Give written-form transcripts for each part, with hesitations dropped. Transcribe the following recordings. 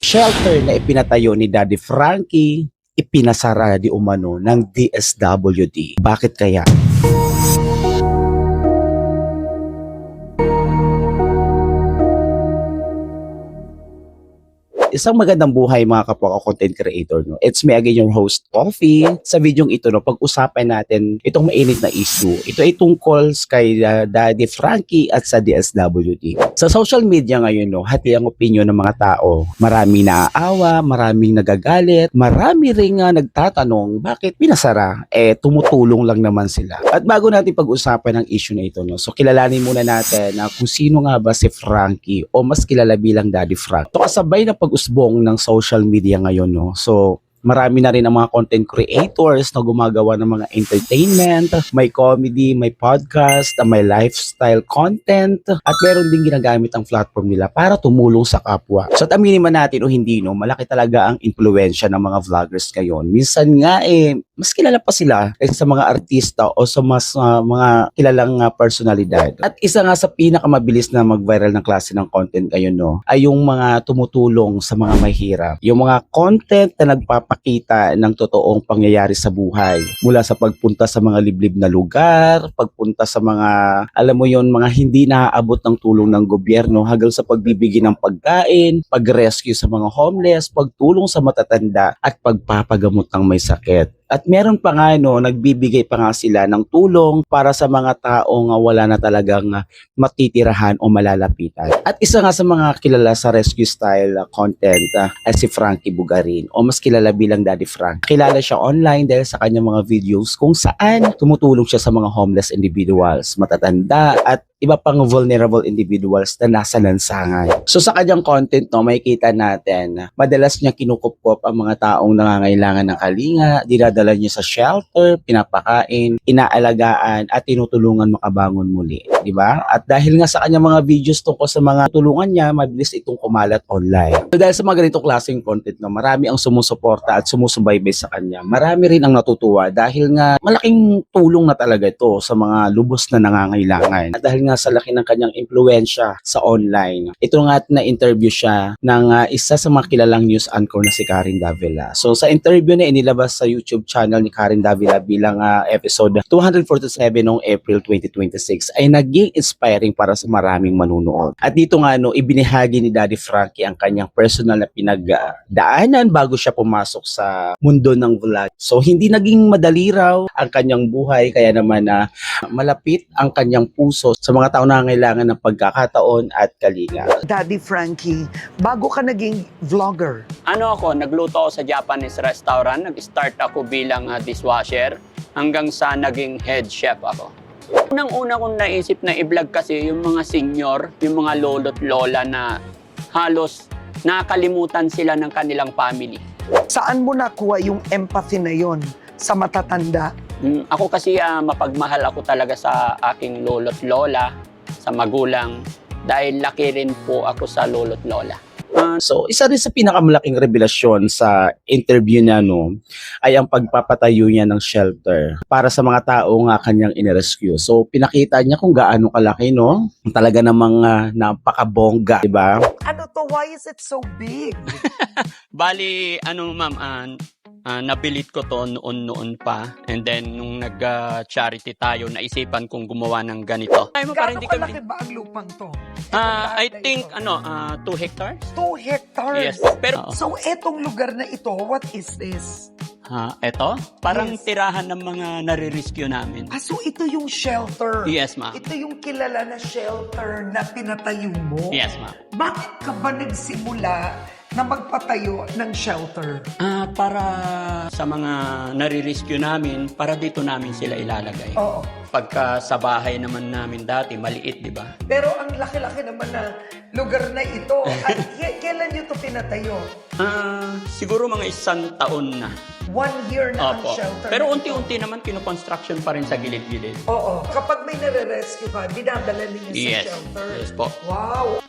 Shelter na ipinatayo ni Daddy Frankie, ipinasara di umano ng DSWD. Bakit kaya? Isang magandang buhay mga kapwa ko content creator. No? It's me again, your host, Coffee. Sa videong ito, no, pag-usapan natin itong mainit na issue. Ito ay tungkol kay Daddy Frankie at sa DSWD. Sa social media ngayon, no, hati ang opinion ng mga tao. Marami naaawa, maraming nagagalit, marami ring nagtatanong bakit pinasara. Tumutulong lang naman sila. At bago natin pag-usapan ang issue na ito, no, so kilalanin muna natin na kung sino nga ba si Frankie o mas kilala bilang Daddy Frank. Ito kasabay na pag-usbong ng social media ngayon, no? So, marami na rin ang mga content creators na gumagawa ng mga entertainment, may comedy, may podcast, may lifestyle content, at meron din ginagamit ang platform nila para tumulong sa kapwa. So, aminin man natin o hindi, no, malaki talaga ang impluwensya ng mga vloggers ngayon. Minsan nga mas kilala pa sila kaysa sa mga artista o sa mas mga kilalang personalidad. At isa nga sa pinakamabilis na mag-viral ng klase ng content ngayon, no, ay yung mga tumutulong sa mga mahirap. Yung mga content na nagpapakita ng totoong pangyayari sa buhay. Mula sa pagpunta sa mga liblib na lugar, pagpunta sa mga, alam mo yon, mga hindi naaabot ng tulong ng gobyerno, hanggang sa pagbibigay ng pagkain, pag-rescue sa mga homeless, pagtulong sa matatanda, at pagpapagamot ng may sakit. At meron pa nga, no, nagbibigay pa nga sila ng tulong para sa mga taong wala na talagang matitirahan o malalapitan. At isa nga sa mga kilala sa rescue style content ay si Frankie Bugarin o mas kilala bilang Daddy Frank. Kilala siya online dahil sa kanyang mga videos kung saan tumutulong siya sa mga homeless individuals, matatanda, at iba pang vulnerable individuals na nasa lansangan. So sa kanyang content, no, makikita natin, madalas niya kinukupkop ang mga taong nangangailangan ng kalinga, dinadala niya sa shelter, pinapakain, inaalagaan, at tinutulungan makabangon muli. Diba? At dahil nga sa kanyang mga videos tungkol sa mga tulungan niya, mabilis itong kumalat online. So dahil sa mga ganitong klaseng content, no, marami ang sumusuporta at sumusubaybay sa kanya. Marami rin ang natutuwa dahil nga malaking tulong na talaga ito sa mga lubos na nangangailangan. At dahil nga sa laki ng kanyang impluwensya sa online. Ito nga na interview siya ng isa sa mga kilalang news anchor na si Karen Davila. So sa interview na inilabas sa YouTube channel ni Karen Davila bilang episode 247 noong April 2026 ay naging inspiring para sa maraming manunood. At dito nga, no, ibinahagi ni Daddy Frankie ang kanyang personal na pinagdaanan bago siya pumasok sa mundo ng vlog. So hindi naging madali raw ang kanyang buhay, kaya naman malapit ang kanyang puso sa mga tao na kailangan ng pagkakataon at kalinga. Daddy Frankie, bago ka naging vlogger, Nagluto ako sa Japanese restaurant. Nag-start ako bilang dishwasher hanggang sa naging head chef ako. Unang-una kong naisip na i-vlog kasi yung mga senior, yung mga lolo't lola na halos nakalimutan sila ng kanilang family. saan mo nakuha yung empathy na yon sa matatanda? Ako kasi mapagmahal ako talaga sa aking lolo't lola, sa magulang, dahil laki rin po ako sa lolo't lola. So, isa rin sa pinakamalaking revelasyon sa interview niya, no, ay ang pagpapatayo niya ng shelter para sa mga tao nga kanyang inirescue. So, pinakita niya kung gaano kalaki, no? Talaga namang napakabongga, di ba? Ano to? Why is it so big? Bali, ma'am, nabilit ko to noon pa. And then, nung nag-charity tayo, naisipan kong gumawa ng ganito. Gaano kalaki ba ang lupang to? I think, 2 hectares? 2 hectares? Yes. Pero, So, etong lugar na ito, what is this? eto, parang Yes. tirahan ng mga nare-rescue namin. So ito yung shelter? Yes, ma'am. Ito yung kilala na shelter na pinatayo mo? Yes, ma'am. Bakit ka ba nagsimula na magpatayo ng shelter? Para sa mga nare-rescue namin, para dito namin sila ilalagay. Oo. Pagka sa bahay naman namin dati, maliit, di ba? Pero ang laki-laki naman na lugar na ito. At kailan nyo ito pinatayo? Siguro mga 1 taon na. 1 year na ang Opo. shelter. Pero na ito. unti-unti naman kino-construction pa rin sa gilid-gilid. Oo. Kapag may nare-rescue ka, dinadala ninyo Yes. sa shelter. Yes po. Wow.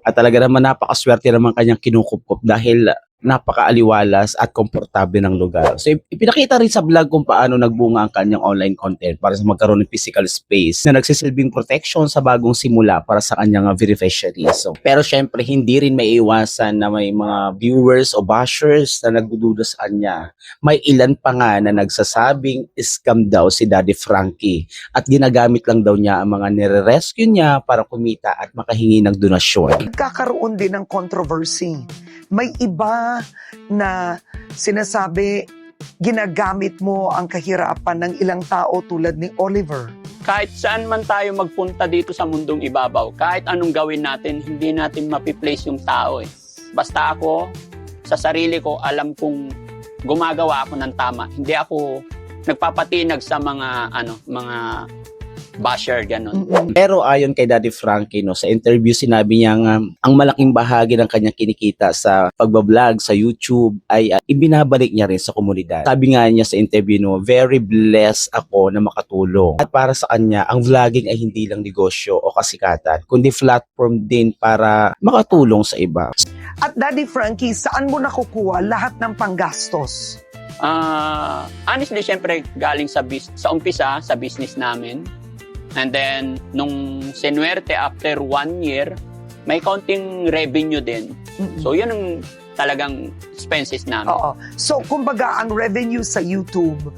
At talaga naman napakaswerte naman kanyang kinukupkup dahil napakaaliwalas at komportable ng lugar. So ipinakita rin sa vlog kung paano nagbunga ang kanyang online content para sa magkaroon ng physical space na nagsisilbing protection sa bagong simula para sa kanyang beneficiaries. So, pero syempre hindi rin maiiwasan na may mga viewers o bashers na nagdududa sa kanya. May ilan pa nga na nagsasabing scam daw si Daddy Frankie at ginagamit lang daw niya ang mga nire-rescue niya para kumita at makahingi ng donasyon. Kakaroon din ng controversy. May iba na sinasabi ginagamit mo ang kahirapan ng ilang tao tulad ni Oliver. Kahit saan man tayo magpunta dito sa mundong ibabaw, kahit anong gawin natin, hindi natin mapiplace yung tao eh. Basta ako, sa sarili ko, alam kong gumagawa ako ng tama. Hindi ako nagpapatinag sa mga basher, ganun. Pero ayon kay Daddy Frankie, no, sa interview sinabi niya ang malaking bahagi ng kanyang kinikita sa pagbablog sa YouTube ay ibinabalik niya rin sa komunidad. Sabi nga niya sa interview, no, very blessed ako na makatulong. At para sa kanya, ang vlogging ay hindi lang negosyo o kasikatan, kundi platform din para makatulong sa iba. At Daddy Frankie, saan mo nakukuha lahat ng panggastos? Honestly, syempre, galing sa umpisa, sa business namin. And then, nung sinuwerte after 1 year, may kaunting revenue din. So, yun ang talagang expenses namin. Oo. So, kumbaga, ang revenue sa YouTube,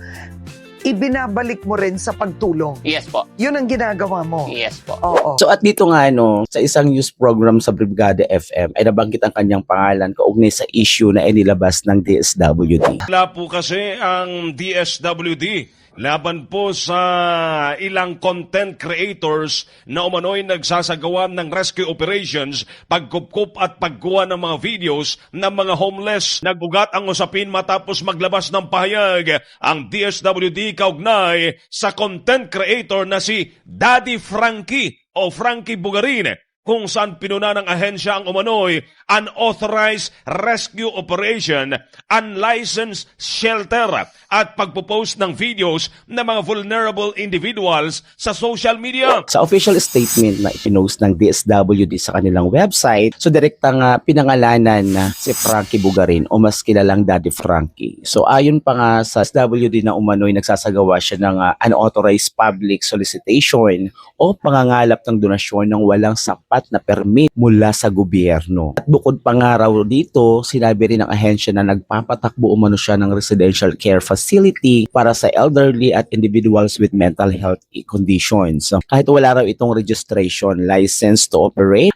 ibinabalik mo rin sa pagtulong. Yes po. Yun ang ginagawa mo. Yes po. Oo. So at dito nga, no, sa isang news program sa Brigada FM ay nabanggit ang kanyang pangalan kaugnay sa issue na inilabas ng DSWD. Wala po kasi ang DSWD laban po sa ilang content creators na umano'y nagsasagawa ng rescue operations, pagkupkup at pagkuha ng mga videos ng mga homeless. Nagbugat ang usapin matapos maglabas ng pahayag ang DSWD kaugnay sa content creator na si Daddy Frankie o Frankie Bugarin, kung saan pinuna ng ahensya ang umano'y unauthorized rescue operation, unlicensed shelter at pagpo-post ng videos ng mga vulnerable individuals sa social media. Sa official statement na ipinost ng DSWD sa kanilang website, so direktang pinangalanan na si Frankie Bugarin o mas kilalang Daddy Frankie. So ayon pa nga sa DSWD na umano'y nagsasagawa siya ng unauthorized public solicitation o pangangalap ng donasyon ng walang sapat na permit mula sa gobyerno. At bukod pa nga raw dito, sinabi rin ng ahensya na nagpapatakbo umano siya ng residential care facility para sa elderly at individuals with mental health conditions. So, kahit wala raw itong registration, license to operate,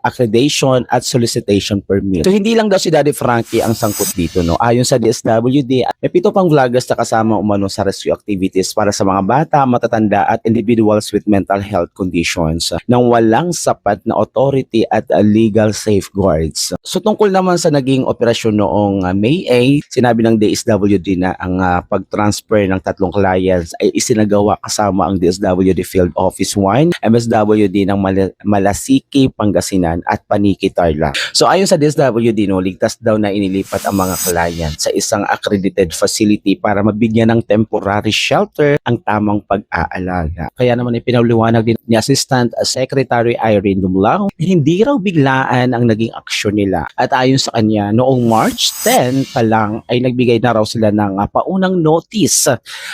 accreditation at solicitation permit. So hindi lang daw si Daddy Frankie ang sangkot dito, no. Ayon sa DSWD, may 7 pang vloggers na kasama umano sa rescue activities para sa mga bata, matatanda at individuals with mental health conditions nang walang sapat na authority at legal safeguards. So tungkol naman sa naging operasyon noong May 8, sinabi ng DSWD na ang pag-transfer ng 3 clients ay isinagawa kasama ang DSWD Field Office 1, MSWD ng Malasiki, Pangasinan at Paniki, Tarlac. So ayon sa DSWD, no, ligtas daw na inilipat ang mga clients sa isang accredited facility para mabigyan ng temporary shelter ang tamang pag-aalaga. Kaya naman ipinaliwanag din ni Assistant Secretary Irene Dumlao, hindi raw biglaan ang naging aksyon nila. At ayon sa kanya, noong March 10 pa lang ay nagbigay na raw sila ng paunang notice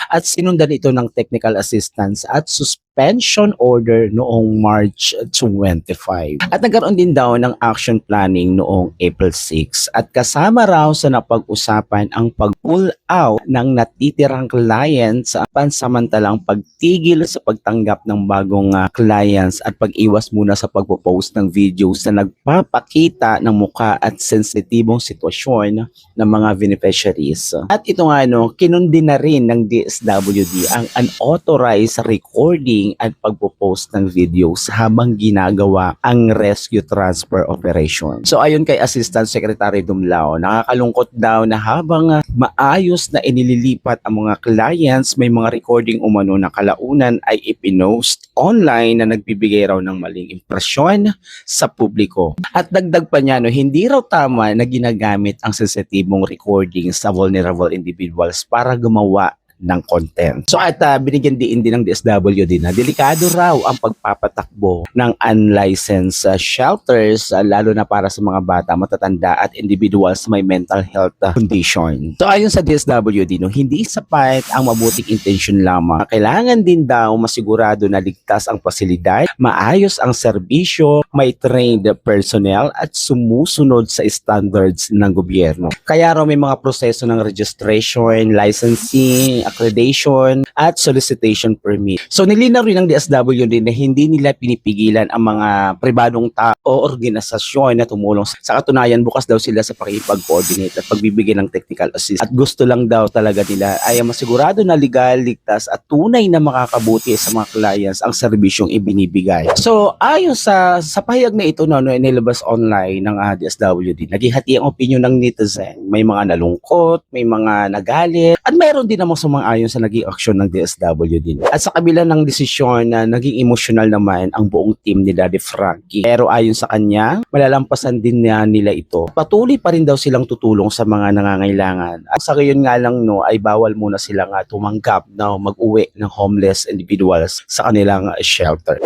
at sinundan ito ng technical assistance at suspension order noong March 25. At nagkaroon din daw ng action planning noong April 6 at kasama raw sa napag-usapan ang pag-pull out ng natitirang clients sa pansamantalang pagtigil sa pagtanggap ng bagong clients at pag-iwas muna sa pagpo-post ng videos na nagpapakita ng mukha at sensitibong sitwasyon ng mga beneficiaries. At ito nga, no, kinundi na rin ng DSWD ang unauthorized recording at pagpo-post ng videos habang ginagawa ang rescue transfer operation. So ayon kay Assistant Secretary Dumlao, nakakalungkot daw na habang maayos na inililipat ang mga clients, may mga recording umano na kalaunan ay ipinost online na nagbibigay raw ng maling impresyon sa publiko. At dagdag pa niya, no, hindi raw tama na ginagamit ang sensitibong recording sa vulnerable individuals para gumawa ng content. So at binigyan din ng DSWD na delikado raw ang pagpapatakbo ng unlicensed shelters lalo na para sa mga bata, matatanda at individuals may mental health condition. So ayon sa DSWD, hindi sapat ang mabuting intensyon lamang. Kailangan din daw masigurado na ligtas ang pasilidad, maayos ang serbisyo, may trained personnel at sumusunod sa standards ng gobyerno. Kaya raw may mga proseso ng registration, licensing, accreditation at solicitation permit. So nilinaw rin ng DSWD na hindi nila pinipigilan ang mga pribadong tao o organisasyon na tumulong. Sa katunayan, bukas daw sila sa pakikipag-coordinate at pagbibigay ng technical assist. At gusto lang daw talaga nila ay masigurado na legal, ligtas at tunay na makakabuti sa mga clients ang serbisyong ibinibigay. So ayon sa pahayag na ito nilabas online ng DSWD, naghihati ang opinion ng netizen. May mga nalungkot, may mga nagalit, at mayroon din namang sumang-ayon sa naging aksyon ng DSWD. At sa kabila ng desisyon na naging emosyonal naman ang buong team ni Daddy Frankie. Pero ayon sa kanya, malalampasan din nila ito. Patuloy pa rin daw silang tutulong sa mga nangangailangan. At sa gayon nga lang ay bawal muna silang tumanggap na mag-uwi ng homeless individuals sa kanilang shelter.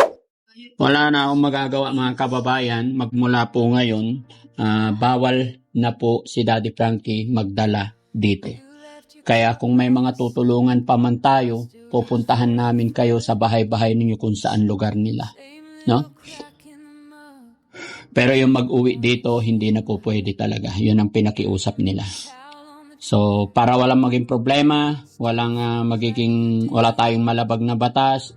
Wala na akong magagawa mga kababayan. Magmula po ngayon, bawal na po si Daddy Frankie magdala dito. Kaya kung may mga tutulungan pa man tayo, pupuntahan namin kayo sa bahay-bahay ninyo kung saan lugar nila. No? Pero yung mag-uwi dito, hindi na po pwede talaga. Yun ang pinakiusap nila. So, para walang maging problema, wala tayong malabag na batas,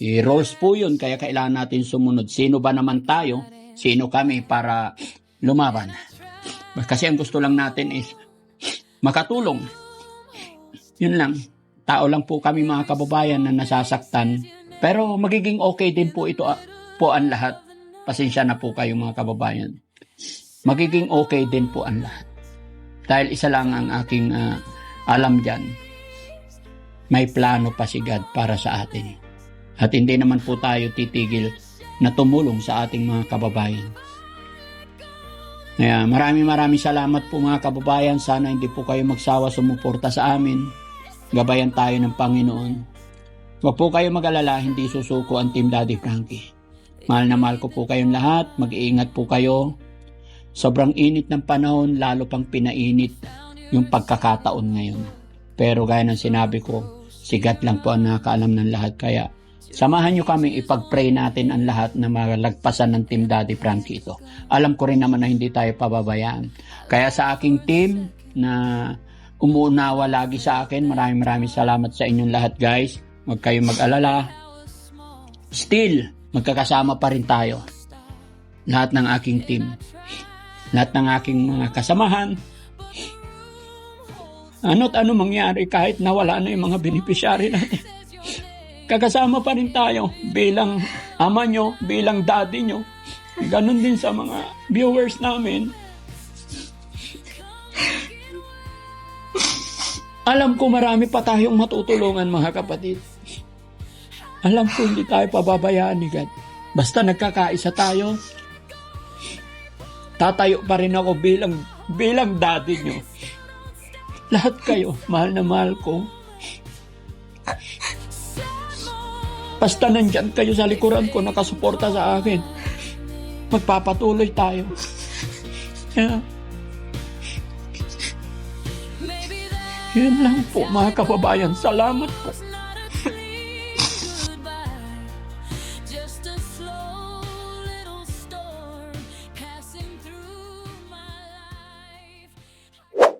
rules po yun, kaya kailangan natin sumunod. Sino ba naman tayo? Sino kami para lumaban? Kasi ang gusto lang natin is makatulong. Yun lang. Tao lang po kami mga kababayan na nasasaktan. Pero magiging okay din po ito po ang lahat. Pasensya na po kayo mga kababayan. Magiging okay din po ang lahat. Dahil isa lang ang aking alam dyan. May plano pa si God para sa atin. At hindi naman po tayo titigil na tumulong sa ating mga kababayan. Kaya maraming salamat po mga kababayan. Sana hindi po kayo magsawa sumuporta sa amin. Gabayan tayo ng Panginoon. Huwag po kayo mag-alala, hindi susuko ang Team Daddy Frankie. Mahal na mahal ko po kayong lahat. Mag-iingat po kayo. Sobrang init ng panahon, lalo pang pinainit yung pagkakataon ngayon. Pero gaya ng sinabi ko, si God lang po ang nakakaalam ng lahat. Kaya samahan nyo kami, ipag-pray natin ang lahat na malagpasan ng Team Daddy Frankie ito. Alam ko rin naman na hindi tayo pababayaan. Kaya sa aking team na umuunawa lagi sa akin, maraming salamat sa inyong lahat guys. Huwag kayong mag-alala. Still, magkakasama pa rin tayo. Lahat ng aking team. Lahat ng aking mga kasamahan. Ano't ano mangyari kahit nawala na yung mga beneficiary natin. Kakasama pa rin tayo bilang ama nyo, bilang daddy nyo. Ganon din sa mga viewers namin. Alam ko marami pa tayong matutulungan mga kapatid. Alam ko hindi tayo pababayaan ni God. Basta nagkakaisa tayo, tatayo pa rin ako bilang daddy nyo. Lahat kayo, mahal na mahal ko. Basta nandyan kayo sa likuran ko, nakasuporta sa akin. Magpapatuloy tayo. Yeah. Yan lang po mga kababayan. Salamat po.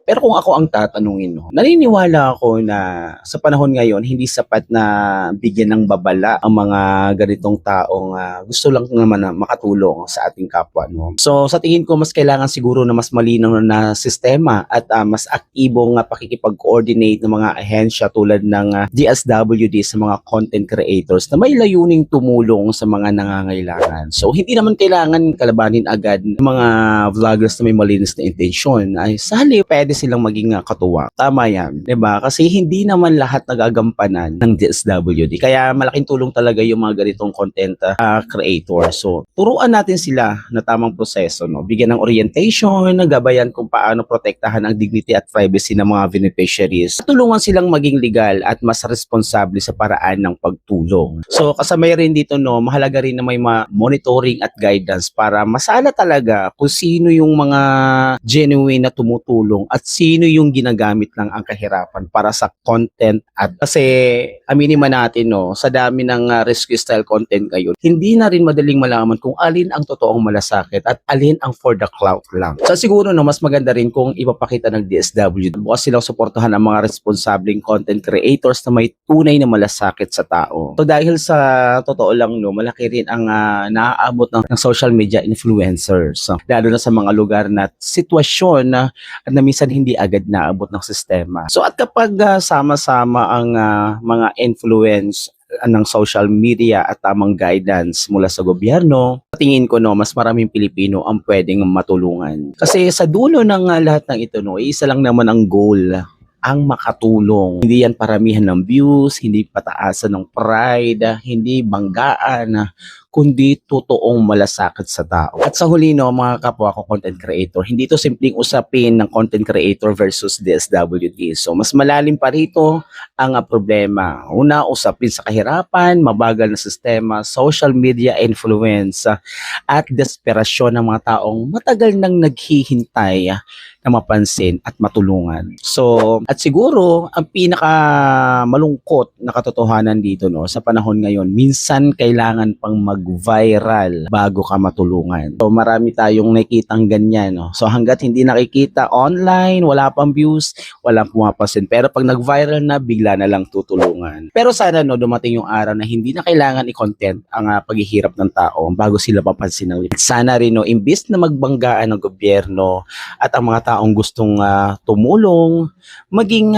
Pero kung ako ang tatanungin, naniniwala ako na sa panahon ngayon, hindi sapat na bigyan ng babala ang mga ganitong taong gusto lang naman na makatulong sa ating kapwa. So sa tingin ko, mas kailangan siguro na mas malinaw na sistema at mas aktibong pakikipag-coordinate ng mga ahensya tulad ng DSWD sa mga content creators na may layuning tumulong sa mga nangangailangan. So hindi naman kailangan kalabanin agad ng mga vloggers na may malinis na intensyon. Ay, sa halip, pwede silang maging katuwa. Tama yan, 'di ba? Kasi hindi naman lahat nagagampanan ng DSWD. Kaya malaking tulong talaga yung mga ganitong content creator. So, turuan natin sila na tamang proseso, no? Bigyan ng orientation, gabayan kung paano protektahan ang dignity at privacy ng mga beneficiaries. Tulungan silang maging legal at mas responsable sa paraan ng pagtulong. So, kasabay rin dito, no, mahalaga rin na may monitoring at guidance para masala talaga kung sino yung mga genuine na tumutulong at sino yung ginagamit lang ang kahirapan para sa content. At kasi aminin man natin, no, sa dami ng rescue style content ngayon, hindi na rin madaling malaman kung alin ang totoong malasakit at alin ang for the clout lang. So siguro, no, mas maganda rin kung ipapakita ng DSWD bukas silang suportahan ang mga responsableng content creators na may tunay na malasakit sa tao. So dahil sa totoo lang, no, malaki rin ang naaabot ng social media influencers, lalo na sa mga lugar na sitwasyon na minsan hindi agad naabot ng sistema. So at kapag sama-sama ang mga influence ng social media at tamang guidance mula sa gobyerno, tingin ko, no, mas maraming Pilipino ang pwedeng matulungan. Kasi sa dulo ng lahat ng ito, no, isa lang naman ang goal, ang makatulong. Hindi yan paramihan ng views, hindi pataasan ng pride, hindi banggaan, kundi totoong malasakit sa tao. At sa huli, no, mga kapwa ko content creator, hindi ito simpleng usapin ng content creator versus DSWD. So, mas malalim pa rito ang problema. Una, usapin sa kahirapan, mabagal na sistema, social media influence, at desperasyon ng mga taong matagal nang naghihintay na mapansin at matulungan. So, at siguro, ang pinaka malungkot na katotohanan dito, no, sa panahon ngayon, minsan kailangan pang mag-viral bago ka matulungan. So, marami tayong nakikitang ganyan, no. So, hanggat hindi nakikita online, wala pang views, walang pumapansin. Pero pag nag-viral na, bigla na lang tutulungan. Pero sana, no, dumating yung araw na hindi na kailangan i-content ang paghihirap ng tao bago sila papansin ng lipat. Sana rin, no, imbis na magbanggaan ng gobyerno at ang mga taong gustong tumulong, maging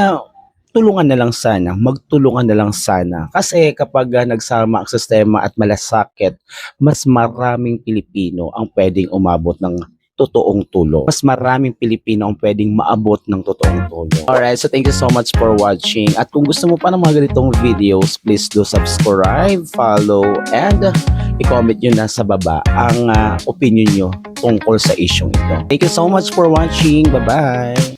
tulungan na lang sana, magtulungan na lang sana. Kasi kapag nagsama ang sistema at malasakit, mas maraming Pilipino ang pwedeng umabot ng totoong tulong. Mas maraming Pilipino ang pwedeng maabot ng totoong tulong. Alright, so thank you so much for watching. At kung gusto mo pa ng mga ganitong videos, please do subscribe, follow, and i-comment nyo na sa baba ang opinion nyo tungkol sa isyong ito. Thank you so much for watching. Bye-bye!